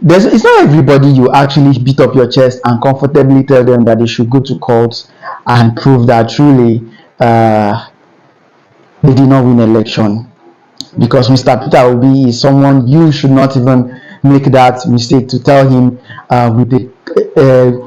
it's not everybody you actually beat up your chest and comfortably tell them that they should go to court and prove that truly they did not win election, because Mr. Peter Obi is someone you should not even make that mistake to tell him with the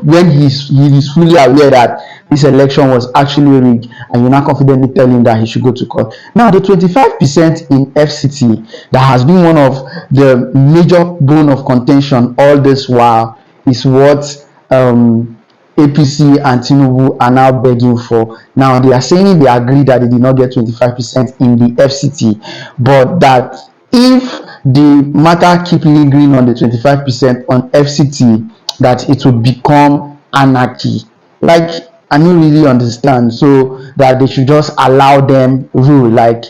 when he is fully aware that this election was actually rigged, and you now confidently tell him that he should go to court. Now, the 25% in FCT that has been one of the major bone of contention all this while is what APC and Tinubu are now begging for. Now they are saying they agree that they did not get 25% in the FCT, but that if the matter keep lingering on the 25% on FCT, that it will become anarchy. Like, I don't really understand. So that they should just allow them rule. Like,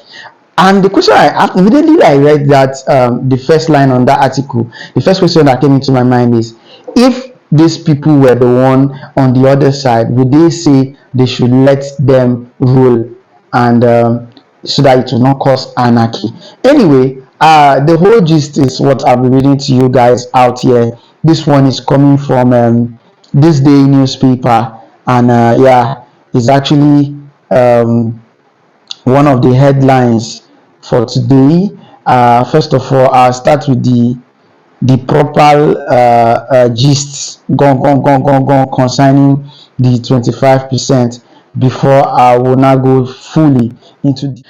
and the question I asked immediately I read that the first line on that article, the first question that came into my mind is, if these people were the one on the other side, would they say they should let them rule, and so that it will not cause anarchy? Anyway, the whole gist is what I'll be reading to you guys out here. This one is coming from this day newspaper, and yeah, it's actually one of the headlines for today. First of all, I'll start with the proper gist concerning the 25% before I will now go fully into the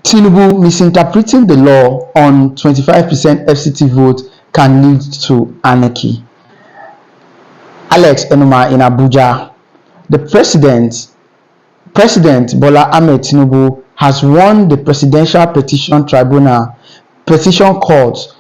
Tinubu misinterpreting the law on 25% FCT vote can lead to anarchy. Alex Enuma in Abuja. The President Bola Ahmed Tinubu has won the Presidential Petition Court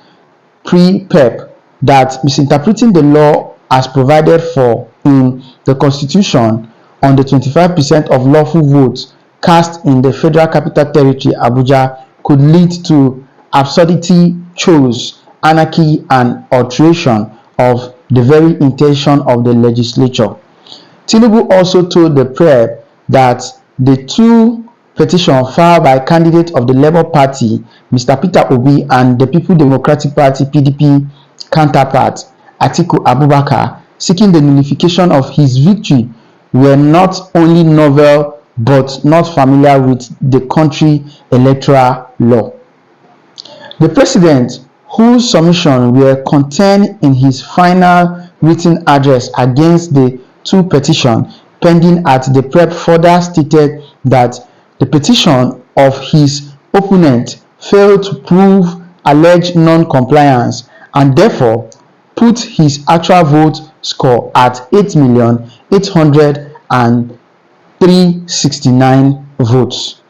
pre-PEP that misinterpreting the law as provided for in the Constitution on the 25% of lawful votes cast in the Federal Capital Territory, Abuja, could lead to absurdity, chaos, anarchy, and alteration of the very intention of the legislature. Tinubu also told the PREP that the two petitions filed by candidate of the Labour Party, Mr. Peter Obi, and the People Democratic Party (PDP) counterpart, Atiku Abubakar, seeking the nullification of his victory, were not only novel but not familiar with the country electoral law. The president, whose submissions were contained in his final written address against the two petitions pending at the PREP, further stated that the petition of his opponent failed to prove alleged non-compliance and therefore put his actual vote score at 8,803,69 votes.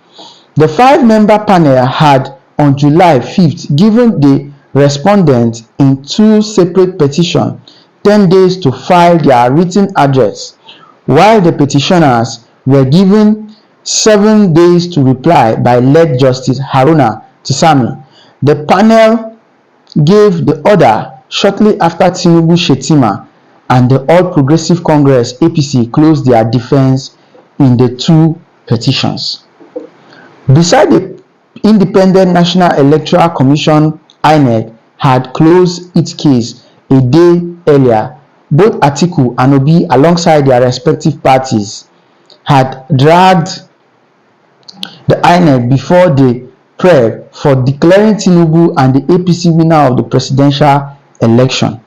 The five-member panel had on July 5th given the respondents in two separate petitions 10 days to file their written address, while the petitioners were given 7 days to reply by late Justice Haruna Tisami. The panel gave the order shortly after Tinubu, Shetima, and the All Progressive Congress (APC) closed their defense in the two petitions. Besides, the Independent National Electoral Commission (INEC) had closed its case a day earlier. Both Atiku and Obi, alongside their respective parties, had dragged the INEC before the PREP for declaring Tinubu and the APC winner of the presidential election.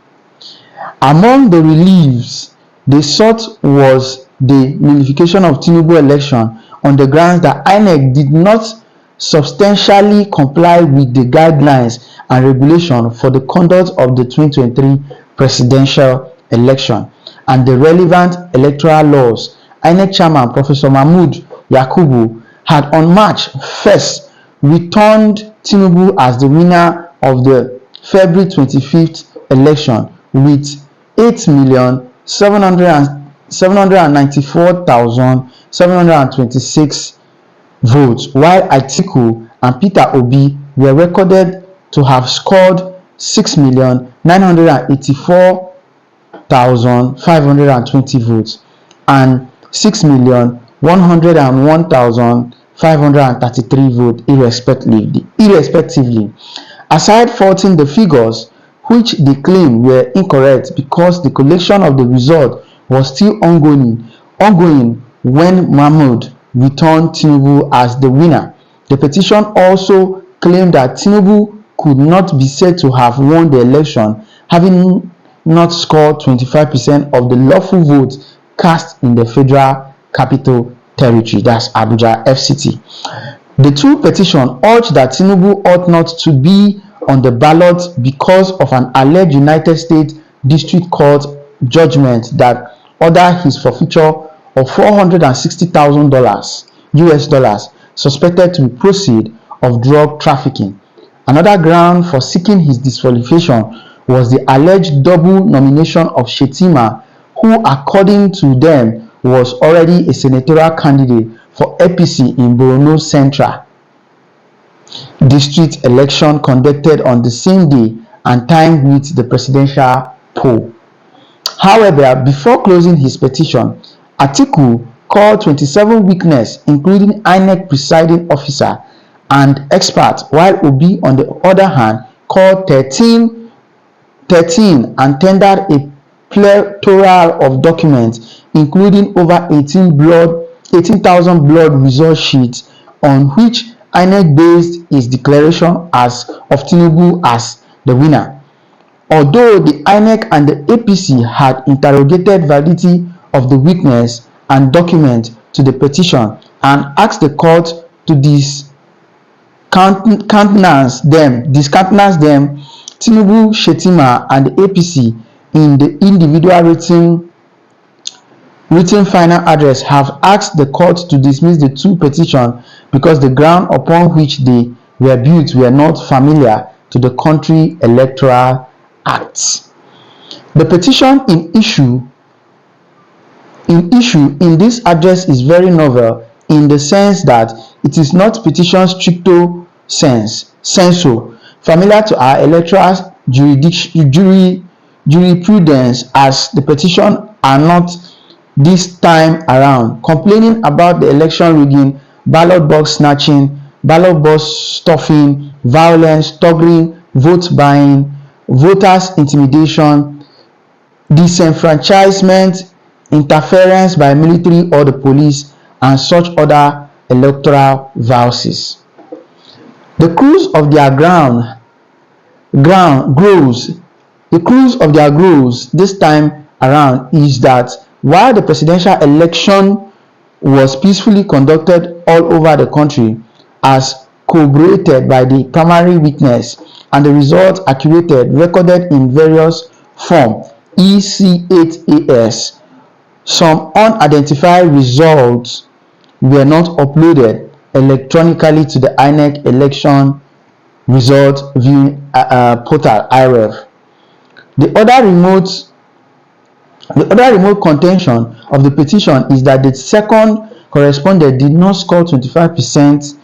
Among the reliefs they sought was the nullification of Tinubu election on the grounds that INEC did not substantially comply with the guidelines and regulations for the conduct of the 2023 presidential election and the relevant electoral laws. INEC chairman Professor Mahmood Yakubu had on March 1st returned Tinubu as the winner of the February 25th election with 8,794,726 votes, while Atiku and Peter Obi were recorded to have scored 6,984,520 votes and 6,101,533 votes irrespectively. Aside faulting the figures, which they claim were incorrect because the collection of the result was still ongoing when Mahmood returned Tinubu as the winner. The petition also claimed that Tinubu could not be said to have won the election, having not scored 25% of the lawful votes cast in the Federal Capital Territory, that's Abuja FCT. The two petitions urged that Tinubu ought not to be on the ballot because of an alleged United States District Court judgment that ordered his forfeiture of $460,000 US dollars suspected to be proceeds of drug trafficking. Another ground for seeking his disqualification was the alleged double nomination of Shettima, who, according to them, was already a senatorial candidate for APC in Borno Central District election conducted on the same day and timed with the presidential poll. However, before closing his petition, Atiku called 27 witnesses, including INEC presiding officer and experts, while Obi, on the other hand, called 13 and tendered a plethora of documents, including over 18,000 blood result sheets on which INEC based its declaration of Tinubu as the winner. Although the INEC and the APC had interrogated validity of the witness and document to the petition and asked the court to discountenance them, Tinubu, Shettima, and the APC in the individual written final address have asked the court to dismiss the two petitions because the ground upon which they were built were not familiar to the country electoral acts. The petition in issue in this address is very novel in the sense that it is not petition stricto sensu, familiar to our electoral jurisprudence, as the petitions are not this time around complaining about the election rigging, ballot box snatching, ballot box stuffing, violence, thuggery, vote buying, voters intimidation, disenfranchisement, interference by military or the police, and such other electoral vices. The cruise of their grows this time around is that while the presidential election was peacefully conducted all over the country, as corroborated by the primary witness, and the results recorded in various forms EC8AS, some unidentified results were not uploaded electronically to the INEC election result viewing portal IREV. The other remote contention of the petition is that the second correspondent did not score 25%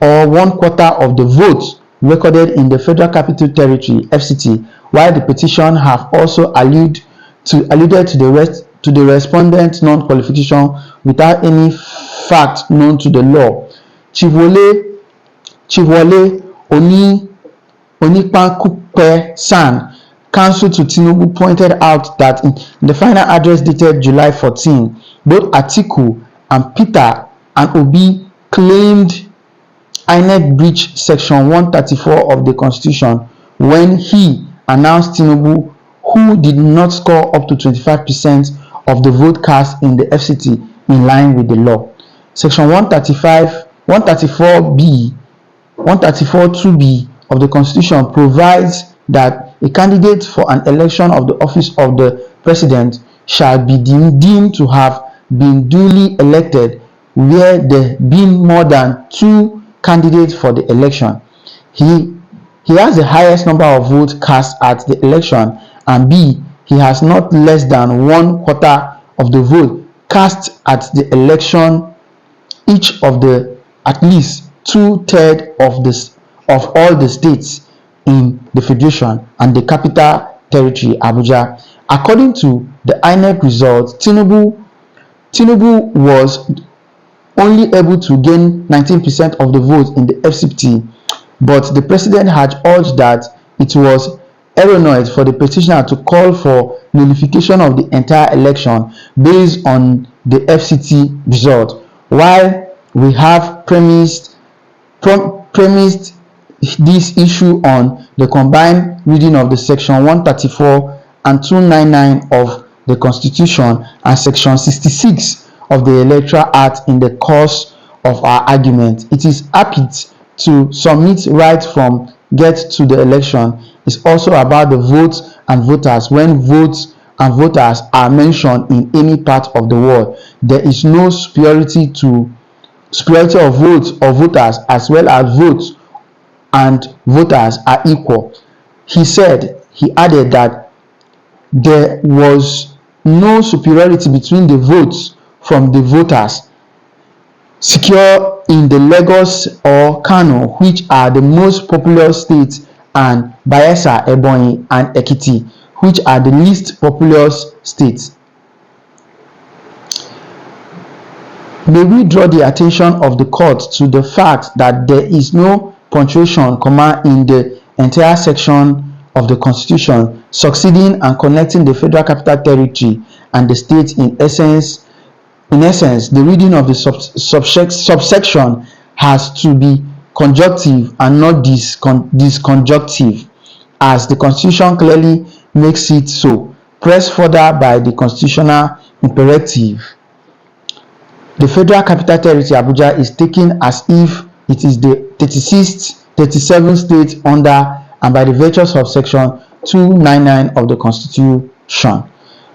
or 1/4 of the votes recorded in the Federal Capital Territory (FCT), while the petition have also alluded to the respondent's non-qualification without any fact known to the law. Chief Wole Onipakupe San, counsel to Tinubu, pointed out that in the final address dated July 14, both Atiku and Peter and Obi claimed INEC breached Section 134 of the Constitution when he announced Tinubu, who did not score up to 25% of the vote cast in the FCT in line with the law. Section 134(2)(b) of the Constitution provides that a candidate for an election of the office of the president shall be deemed to have been duly elected where there been more than 2 candidates for the election. He has the highest number of votes cast at the election, and B, he has not less than 1/4 of the vote cast at the election each of the at least 2/3 of all the states in the Federation and the Capital Territory, Abuja. According to the INEC results, Tinubu was only able to gain 19% of the vote in the FCT, but the president had urged that it was erroneous for the petitioner to call for nullification of the entire election based on the FCT result, while we have premised this issue on the combined reading of the section 134 and 299 of the Constitution and section 66 of the Electoral Act in the course of our argument. It is apit to submit right from get to the election is also about the votes and voters. When votes and voters are mentioned in any part of the world, there is no superiority of votes or voters, as well as votes and voters are equal. He added that there was no superiority between the votes from the voters secure in the Lagos or Kano, which are the most populous states, and Bayelsa, Ebonyi, and Ekiti, which are the least populous states. May we draw the attention of the court to the fact that there is no punctuation comma in the entire section of the Constitution succeeding and connecting the Federal Capital Territory and the state. In essence, the reading of the subsection has to be conjunctive and not disconjunctive, as the Constitution clearly makes it so. Pressed further by the constitutional imperative, the Federal Capital Territory Abuja is taken as if it is the 37th state under and by the virtues of section 299 of the Constitution.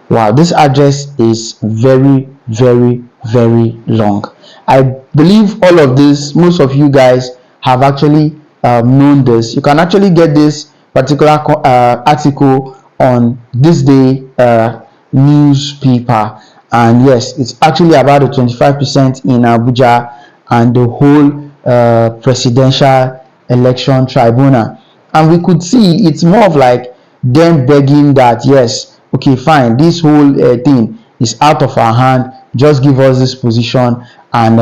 Wow, this address is very, very, very long. I believe all of this, most of you guys have actually known this. You can actually get this particular article on This Day newspaper, and yes, it's actually about the 25% in Abuja and the whole presidential election tribunal. And we could see it's more of like them begging that, yes, okay, fine, this whole thing is out of our hand, just give us this position and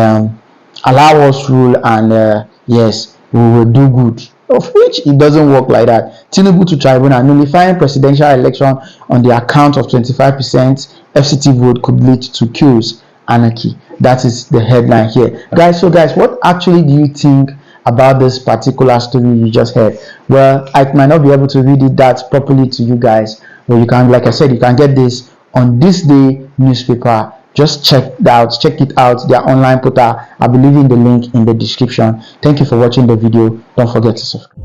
allow us rule, and yes, we will do good. Of which it doesn't work like that. Tinubu to tribunal, nullifying presidential election on the account of 25% FCT vote could lead to chaos, anarchy. That is the headline here, guys. So guys, what actually do you think about this particular story you just heard? Well, I might not be able to read it that properly to you guys, but you can, like I said, you can get this on This Day newspaper. Just check it out, their online portal. I'll be leaving the link in the description. Thank you for watching the video. Don't forget to subscribe.